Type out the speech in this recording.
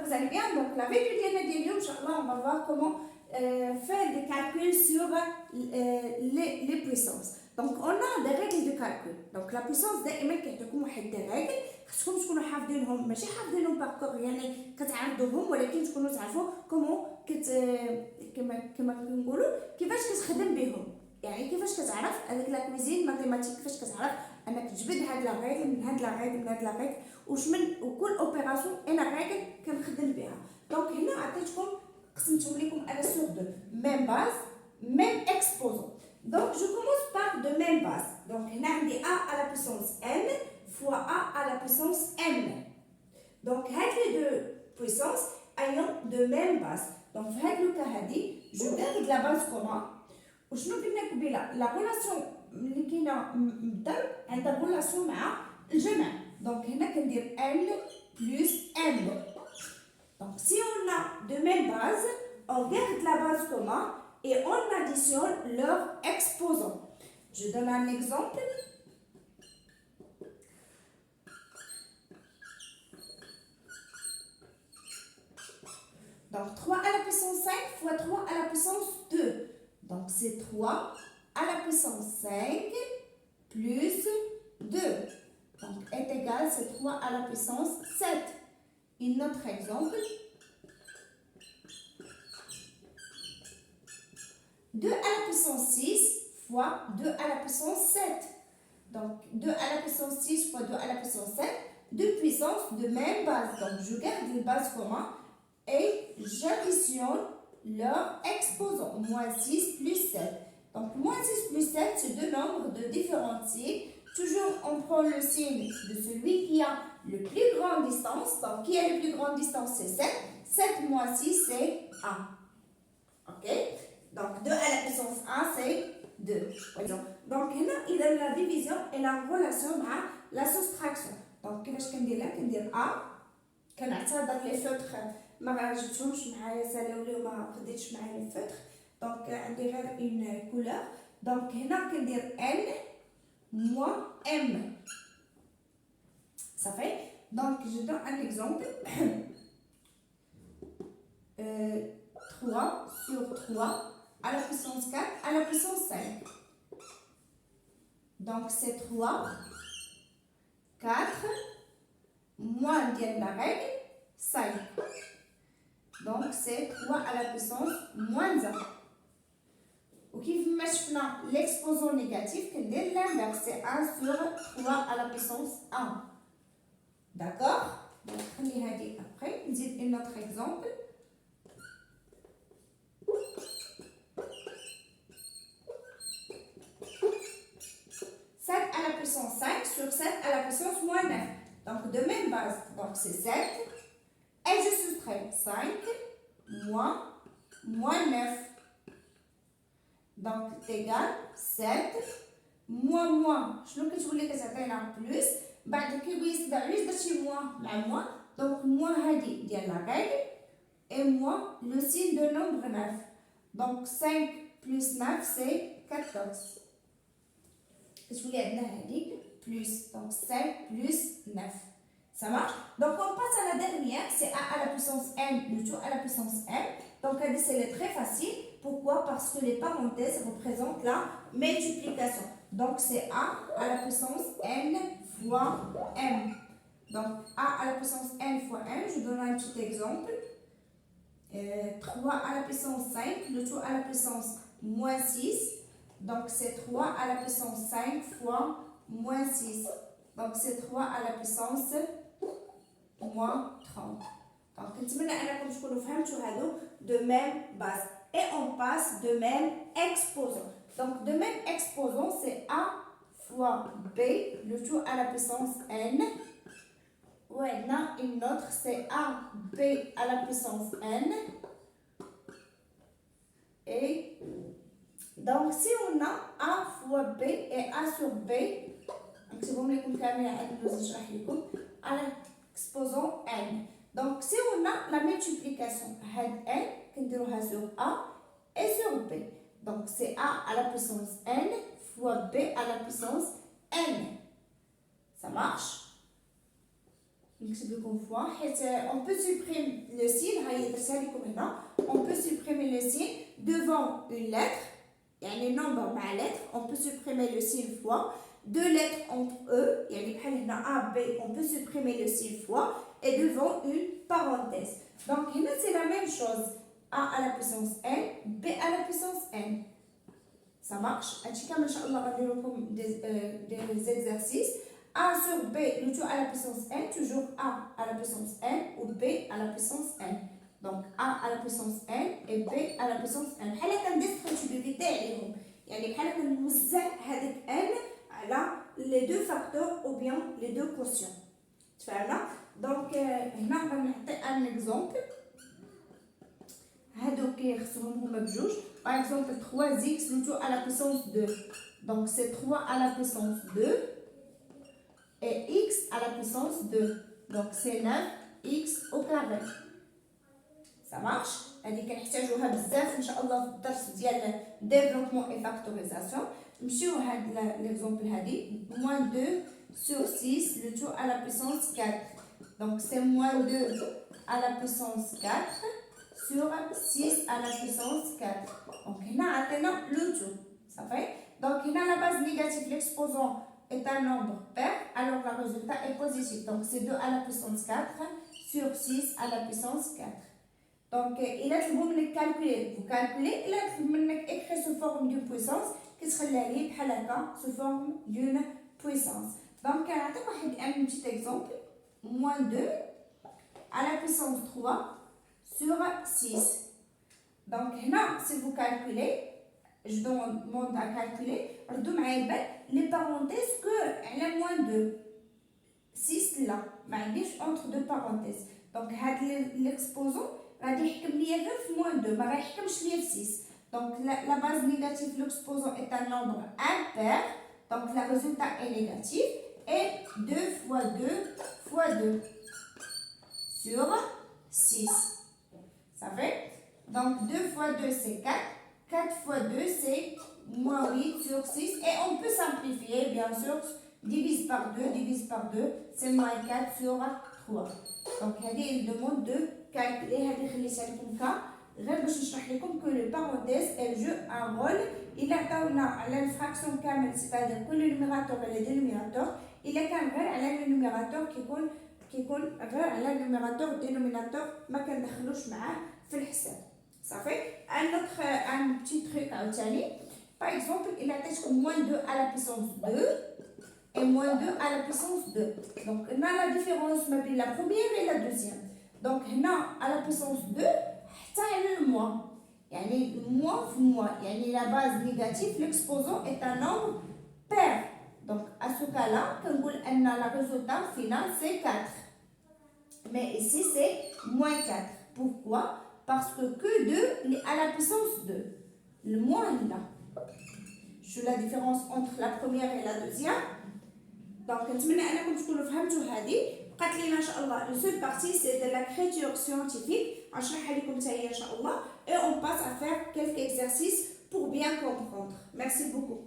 vous allez bien. Donc la vidéo d'aujourd'hui, Inch'Allah, on va voir comment faire des calculs sur les puissances. Donc on a des règles de calcul. Donc la puissance دائما كيعطيكم واحد des règles خصكم تكونوا حافظينهم، ماشي حافظينهم باركور يعني كتعرضوهم، ولكن تكونوا تعرفوا كومون كما كنقولوا كيفاش كتخدم بهم. يعني كيفاش كتعرف هذيك لا كويزين ماتيماتيك، كيفاش كتعرف انك تجبد هاد لا ريغل من هاد لا ريغل من هاد لا ريغل وكل اوبيراسيون انا ريغل كنخدم بها. دونك هنا عطيتكم قسمتهم لكم على سور دو ميم باز ميم اكسبوزون. Donc je commence par de même base. Donc هنا عندي a à la puissance n fois a à la puissance m. Donc هاد les deux puissances ayant de même base. Donc في هاد لوكا هادي je garde la base commune. وشنو قلنا قبيله؟ لا ريلاسيون اللي كاينه بالضرب عندها ريلاسيون مع الجمع. دونك هنا كندير n plus m. Donc si on a de même base, on garde la base commune et on additionne leurs exposants. Je donne un exemple. Donc 3 à la puissance 5 fois 3 à la puissance 2. Donc c'est 3 à la puissance 5 plus 2. Donc est égal, c'est 3 à la puissance 7. Un autre exemple. 2 à la puissance 6 fois 2 à la puissance 7. Donc 2 à la puissance 6 fois 2 à la puissance 7, deux puissances de même base. Donc je garde une base commune et j'additionne leur exposant. Moins 6 plus 7. Donc moins 6 plus 7, c'est deux nombres de différencier. Toujours on prend le signe de celui qui a le plus grande distance. Donc qui a la plus grande distance, c'est 7. 7 moins 6, c'est 1. Ok? Donc 2 à la puissance 1, c'est 2. Donc هنا la division et la relation مع la soustraction. Donc كيفاش كندير لها؟ كندير A كنعتبر لي فوتر ما جبتهمش معايا سالاو لي وما خديتش معايا لي فوتر. دونك عندي غير اون كولور. دونك هنا كندير N moins M. صافي. دونك je donne un exemple. 3 sur 3 à la puissance 4 à la puissance 5. Donc c'est 3, 4, moins la règle, 5. Donc c'est 3 à la puissance moins 1. وكيف ما شفنا l'exposant négatif كندير l'inverse, c'est 1 sur 3 à la puissance 1. D'accord? Donc خلي هادي après, نزيد un autre exemple. 7 à la puissance 5 sur 7 à la puissance moins 9. Donc de même base, donc c'est 7. Et je soustrais 5 moins 9. Donc égal 7 moins. شنو كتولي كتعطينا بلس بعد كيبغي يصدع علاش درتي مع donc moins هادي ديال la règle et moins le signe de nombre 9. Donc 5 plus 9 c'est 14. كتولي عندنا هادي plus donc 5 plus 9. Ça marche? Donc on passe à la dernière, c'est a à la puissance n, le tout à la puissance n. Donc c'est très facile. Pourquoi? Parce que les parenthèses représentent la multiplication. Donc c'est a à la puissance n fois m. Donc a à la puissance n fois m, je donne un petit exemple. 3 à la puissance 5, le tout à la puissance moins 6. Donc c'est 3 à la puissance 5 fois moins 6. Donc c'est 3 à la puissance moins 30. Donc نتمنى انكم تكونوا فهمتوا هادو de même base. Et on passe de même exposant. Donc de même exposant, c'est a fois b, le tout à la puissance n. Ouais, là une autre, c'est a b à la puissance n. Et donc si on a a fois b et a sur b, نكتبهم لكم كامل عاد نشرح لكم على exposant n. Donc si on a la multiplication had n كنديروها sur a et sur b. Donc c'est a à la puissance n fois b à la puissance n. Ça marche? نكتب لكم فوا حيت on peut supprimer le signe. هاي درتها لكم هنا. On peut supprimer le signe devant une lettre. يعني nombre مع lettre. On peut supprimer le signe fois. Deux lettres entre eux. يعني بحال هنا A, B. On peut supprimer le signe fois. Et devant une parenthèse. Donc هنا c'est la même chose. A à la puissance n, B à la puissance n. Ça marche. هادشي كامل ان شاء الله غندير لكم des exercices. A sur B, le tout à la puissance n, toujours A à la puissance n ou B à la puissance n. Donc A à la puissance n et B à la puissance n. بحال كنديستريبيوتي عليهم. يعني بحال كنوزع هذاك n على les deux facteurs ou bien les deux quotients. تفهمنا؟ دونك هنا غنعطي ان اكزومبل. هادو كيخصهم هما بجوج. Par exemple 3x le tout à la puissance 2. Donc c'est 3 à la puissance 2 et x à la puissance 2. Donc c'est 9x au carré. Ça marche. هذه كنحتاجوها بزاف ان شاء الله في الدرس ديال développement et factorisation. نمشيو هاد l'exemple هادي moins 2 sur 6 le tout à la puissance 4. Donc c'est moins 2 à la puissance 4 sur 6 à la puissance 4. Donc هنا عطينا le tout. Ça fait. Donc هنا la base négative, l'exposant est un nombre pair, alors le résultat est positif. Donc c'est 2 à la puissance 4 sur 6 à la puissance 4. Donc il a طلبوا منك calculer. Vous calculez. Il a طلب منك écrire sous forme d'une puissance كتخليها لي بحال هكا sous forme d'une puissance. Donc كنعطيك واحد un petit exemple. Moins 2 à la puissance 3 sur 6. Donc هنا si vous calculez, je demande à calculer, ردوا معايا البال les parenthèses que على moins 2. 6 لا ما عنديش entre deux parenthèses. Donc هاد l'exposant غادي يحكم ليا غير في moins 2 ما غيحكمش ليا في 6. Donc la base négative, l'exposant est un nombre impair. Donc le résultat est négatif. Et 2 fois 2 fois 2 sur 6. Ça fait? Donc 2 fois 2 c'est 4. 4 fois 2 c'est moins 8 sur 6. Et on peut simplifier, bien sûr. Divise par 2, divise par 2. C'est moins 4 sur 3. Donc il demande de calculer. غير باش نشرح لكم كو لو بارونتيز ال جو ان رول. الا عطاونا على الفراكسيون كامل سيتادير كل نوميراتور على دينوميناتور. الا كان غير على النوميراتور كيكون غير على النوميراتور دينوميناتور ما كندخلوش معاه في الحساب. صافي. ان بتي تريك عاوتاني. باغ اكزومبل الا عطيتكم moins 2 à la puissance 2 et moins 2 à la puissance 2. Donc on a la différence ما بين la première et la deuxième. Donc هنا à la puissance 2 حتى على الموا. يعني الموا في موا. يعني la base négative, l'exposant est un nombre pair. Donc à ce cas-là, كنقول أن le résultat final c'est 4. Mais ici c'est moins 4. Pourquoi? Parce que 2 est à la puissance 2. Le moins là. Je fais la différence entre la première et la deuxième. Donc نتمنى أنكم تكونوا فهمتوا هذه. بقات لينا ان شاء الله لو سول بارتي سي دو لا كريتور سيانتيفيك غنشرحها لكم حتى هي ان شاء الله. Et on passe à faire quelques exercices pour bien comprendre. Merci beaucoup.